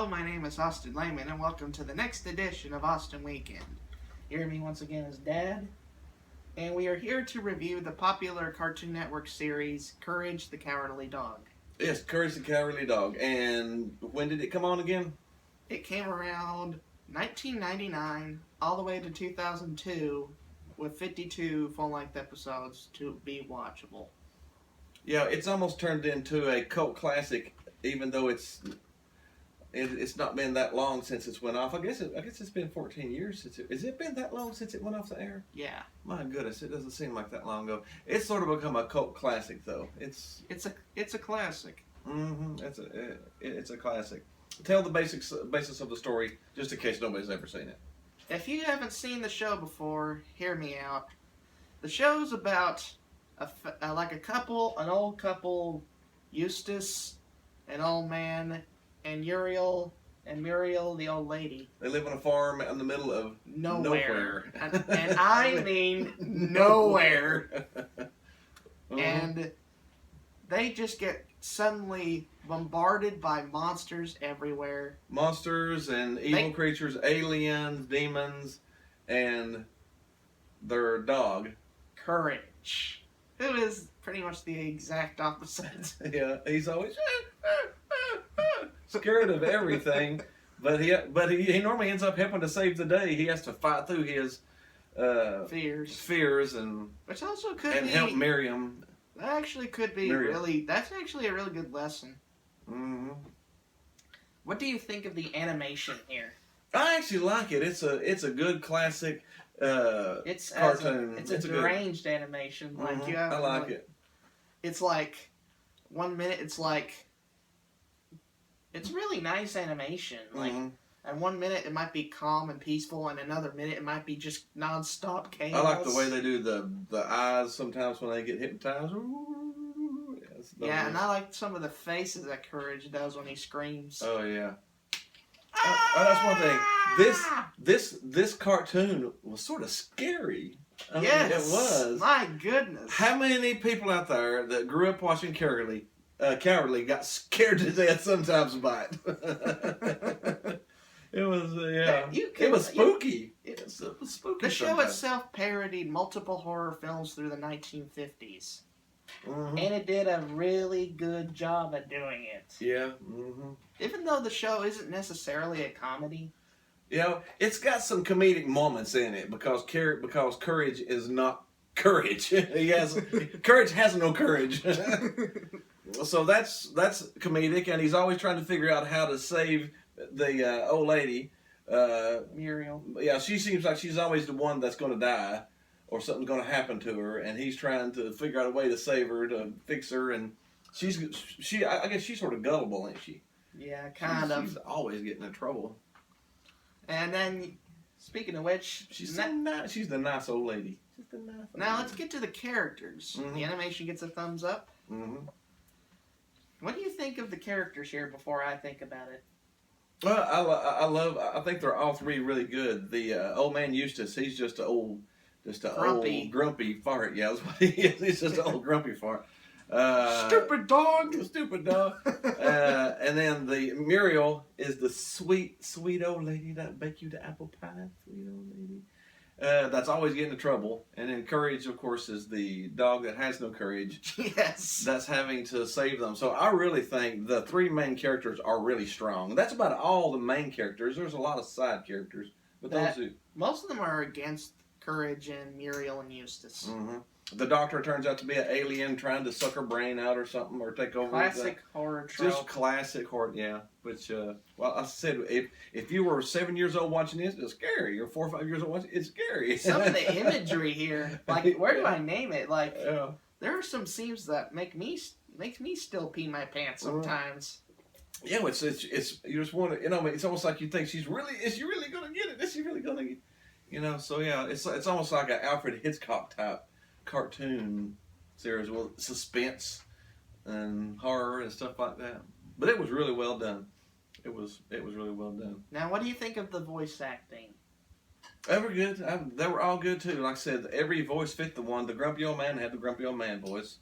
my name is Austin Lehman, and welcome to the next edition of Austin Weekend. Here me once again is Dad, and we are here to review the popular Cartoon Network series Courage the Cowardly Dog. Yes, Courage the Cowardly Dog. And when did it come on again? It came around 1999 all the way to 2002 with 52 full-length episodes to be watchable. Yeah, it's almost turned into a cult classic, even though it's not been that long since it went off. I guess it's been 14 years since it. Has it been that long since it went off the air? Yeah. My goodness, it doesn't seem like that long ago. It's sort of become a cult classic, though. It's a classic. It's a classic. Tell the basis of the story, just in case nobody's ever seen it. If you haven't seen the show before, hear me out. The show's about an old couple, Eustace, an old man, and Muriel, the old lady. They live on a farm in the middle of nowhere. And I mean nowhere. And they just get suddenly bombarded by monsters everywhere. Monsters and evil creatures, aliens, demons, and their dog. Courage. Who is pretty much the exact opposite. Yeah, he's always scared of everything, but he normally ends up helping to save the day. He has to fight through his fears and which also could and be, help Miriam. That actually could be that's actually a really good lesson. Mm-hmm. What do you think of the animation here? I actually like it. It's a good classic cartoon. It's a deranged animation. Like I like it. It's like 1 minute it's really nice animation. Like and 1 minute it might be calm and peaceful, and another minute it might be just non-stop chaos. I like the way they do the eyes sometimes when they get hypnotized. Yeah, and I like some of the faces that Courage does when he screams. Oh yeah. That's one thing. This cartoon was sort of scary. Yes, it was. My goodness. How many people out there that grew up watching Cowardly got scared to death sometimes by it? It was it was spooky. It was spooky. The show itself parodied multiple horror films through the 1950s. And it did a really good job at doing it. Yeah. Even though the show isn't necessarily a comedy. You know, it's got some comedic moments in it because Courage is not courage. Courage has no courage. So that's comedic, and he's always trying to figure out how to save the old lady. Muriel. Yeah, she seems like she's always the one that's going to die, or something's going to happen to her, and he's trying to figure out a way to save her, to fix her, and I guess she's sort of gullible, ain't she? Yeah, kind of. She's always getting in trouble. And then, speaking of which, she's the nice old lady. Now let's get to the characters. The animation gets a thumbs up. What do you think of the characters here before I think about it? Well, I think they're all three really good. The old man Eustace, he's just an old grumpy fart. Yeah, that's what he is. He's just an old grumpy fart. Stupid dog. And then the Muriel is the sweet old lady that bake you the apple pie. Sweet old lady. That's always getting in trouble. And then Courage, of course, is the dog that has no courage. Yes. That's having to save them. So I really think the three main characters are really strong. That's about all the main characters. There's a lot of side characters, but most of them are against Courage and Muriel and Eustace. The doctor turns out to be an alien trying to suck her brain out or something, or take over. Classic horror trope. Just classic horror, yeah. Which, well, I said, if you were 7 years old watching this, it's scary. Or 4 or 5 years old watching it's scary. Some of the imagery here, like, where do I name it? Like, there are some scenes that makes me still pee my pants sometimes. Yeah, it's you just want to, it's almost like you think is she really gonna get it? Is she really gonna get, so yeah, it's almost like an Alfred Hitchcock type cartoon series with suspense and horror and stuff like that. But it was really well done. It was really well done. Now, what do you think of the voice acting? They were good. They were all good too. Like I said, every voice fit the one. The grumpy old man had the grumpy old man voice.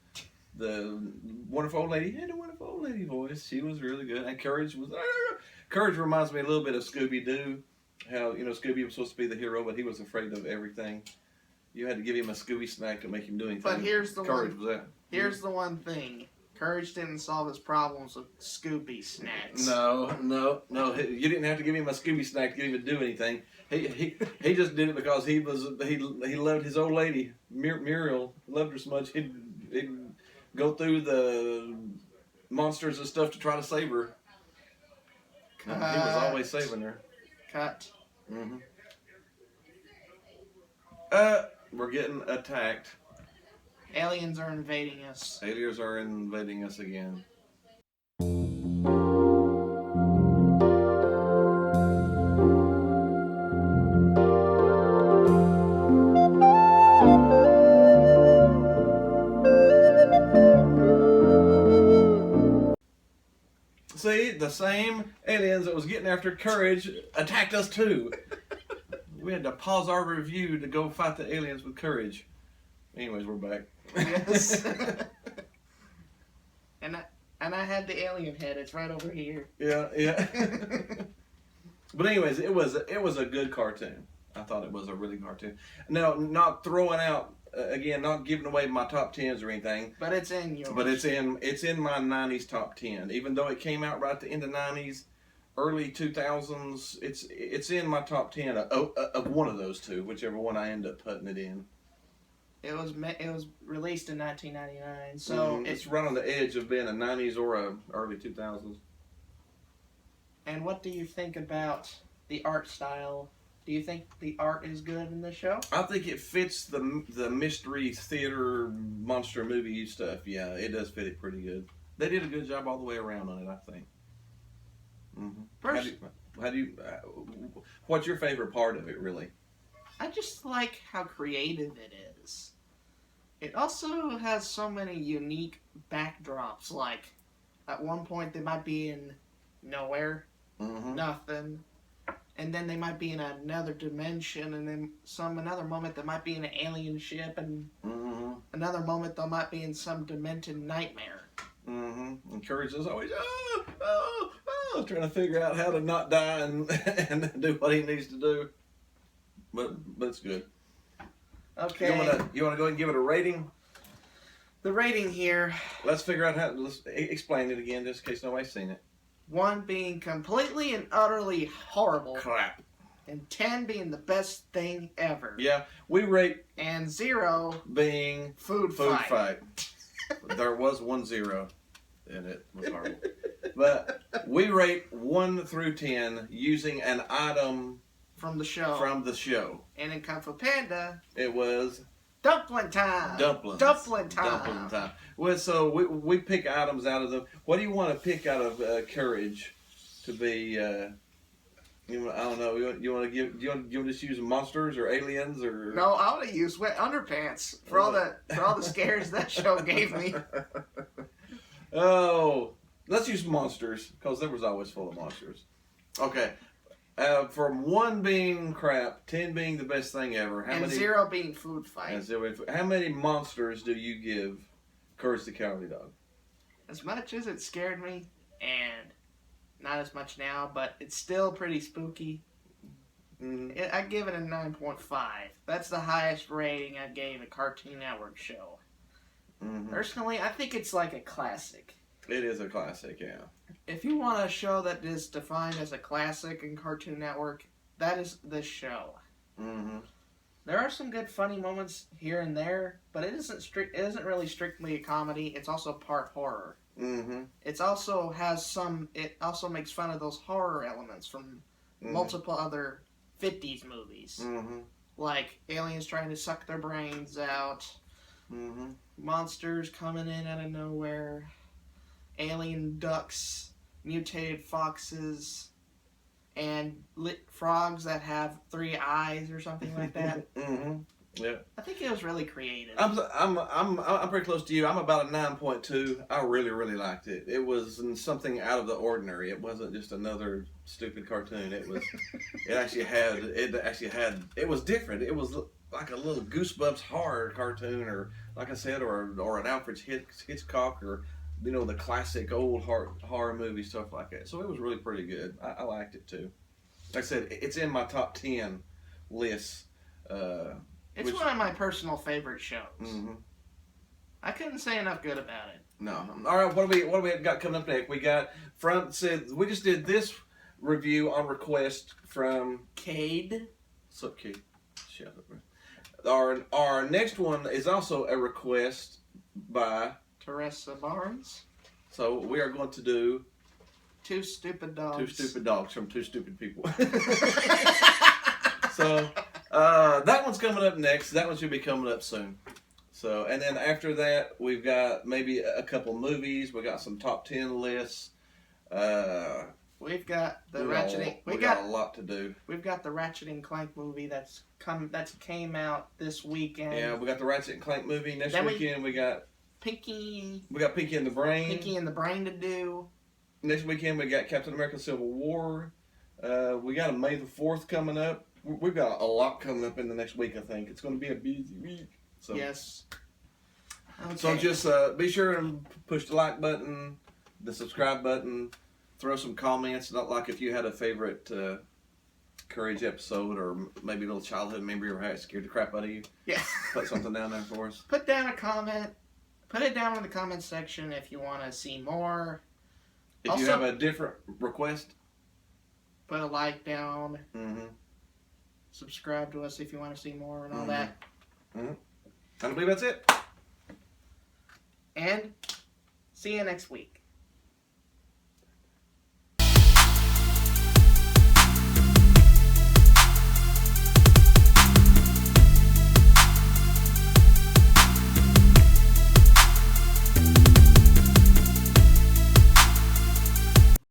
The wonderful old lady had a wonderful old lady voice. She was really good. And Courage Courage reminds me a little bit of Scooby Doo. How Scooby was supposed to be the hero, but he was afraid of everything. You had to give him a Scooby snack to make him do anything. But here's the Courage one. was that. Here's the one thing. Courage didn't solve his problems with Scooby snacks. No. You didn't have to give him a Scooby snack to get him to do anything. He just did it because he loved his old lady Muriel. Loved her so much he'd go through the monsters and stuff to try to save her. He was always saving her. Cut. Mm-hmm. We're getting attacked. Aliens are invading us. Aliens are invading us again. See, the same aliens that was getting after Courage attacked us too. We had to pause our review to go fight the aliens with Courage. Anyways, we're back. Yes. and I had the alien head. It's right over here. Yeah. But anyways, it was a good cartoon. I thought it was a really good cartoon. Now, not throwing out again, not giving away my top 10s or anything. But it's in yours. But it's in my 90s top 10. Even though it came out right at the end of 90s, early 2000s, it's in my top 10 of one of those two, whichever one I end up putting it in. It was released in 1999, so it's right on the edge of being a 90s or a early 2000s. And what do you think about the art style? Do you think the art is good in the show? I think it fits the mystery theater monster movie stuff. Yeah, it does fit it pretty good. They did a good job all the way around on it, I think. Mm-hmm. What's your favorite part of it, really? I just like how creative it is. It also has so many unique backdrops. Like, at one point they might be in nowhere, nothing, and then they might be in another dimension, and then another moment they might be in an alien ship, and another moment they might be in some demented nightmare. And Courage is always trying to figure out how to not die and do what he needs to do. But it's good. Okay. You want to go ahead and give it a rating? The rating here. Let's figure out how. Let's explain it again, just in case nobody's seen it. 1 being completely and utterly horrible. Crap. And 10 being the best thing ever. Yeah, we rate. And 0 being food fight. There was 1 0, and it was horrible. But we rate 1 through 10 using an item from the show. And in Kung Fu Panda, it was dumpling time. Dumpling time. Well, so we pick items out of them. What do you want to pick out of Courage to be? I don't know. You want to just use monsters or aliens or? No, I want to use wet underpants for all the scares that show gave me. Oh, let's use monsters because there was always full of monsters. Okay. From 1 being crap, 10 being the best thing ever, and 0 being food fight. How many monsters do you give Courage the Cowardly Dog? As much as it scared me, and not as much now, but it's still pretty spooky. I give it a 9.5. That's the highest rating I gave a Cartoon Network show. Personally, I think it's like a classic. It is a classic, yeah. If you want a show that is defined as a classic in Cartoon Network, that is this show. There are some good funny moments here and there, but it isn't really strictly a comedy. It's also part horror. It also makes fun of those horror elements from multiple other 50s movies. Like aliens trying to suck their brains out, monsters coming in out of nowhere, alien ducks, mutated foxes, and frogs that have 3 eyes or something like that. Yeah. I think it was really creative. I'm pretty close to you. I'm about a 9.2. I really, really liked it. It was something out of the ordinary. It wasn't just another stupid cartoon. It was. It was different. It was like a little Goosebumps horror cartoon, or like I said, or an Alfred Hitchcock, or the classic old horror movie stuff like that. So it was really pretty good. I liked it too. Like I said, it's in my top 10 list. It's one of my personal favorite shows. Mm-hmm. I couldn't say enough good about it. No. All right. What do we got coming up next? We got we just did this review on request from Cade. What's up, Cade? Shut up, man. Our next one is also a request by Teresa Barnes. So we are going to do Two Stupid Dogs. Two Stupid Dogs from Two Stupid People. So that one's coming up next. That one should be coming up soon. So, and then after that, we've got maybe a couple movies. We got some top 10 lists. We've got the we got a lot to do. We've got the Ratchet and Clank movie that came out this weekend. Yeah, we got the Ratchet and Clank movie next weekend. We got Pinky. We got Pinky and the Brain. Pinky and the Brain to do. Next weekend we got Captain America: Civil War. We got a May the 4th coming up. We've got a lot coming up in the next week. I think it's going to be a busy week. So. Yes. Okay. So just be sure and push the like button, the subscribe button, throw some comments. Not like if you had a favorite Courage episode or maybe a little childhood memory or how it scared the crap out of you. Yeah. Put something down there for us. Put down a comment. Put it down in the comment section if you want to see more. If also, you have a different request, put a like down. Mm-hmm. Subscribe to us if you want to see more and all that. Mm-hmm. I believe that's it. And see you next week.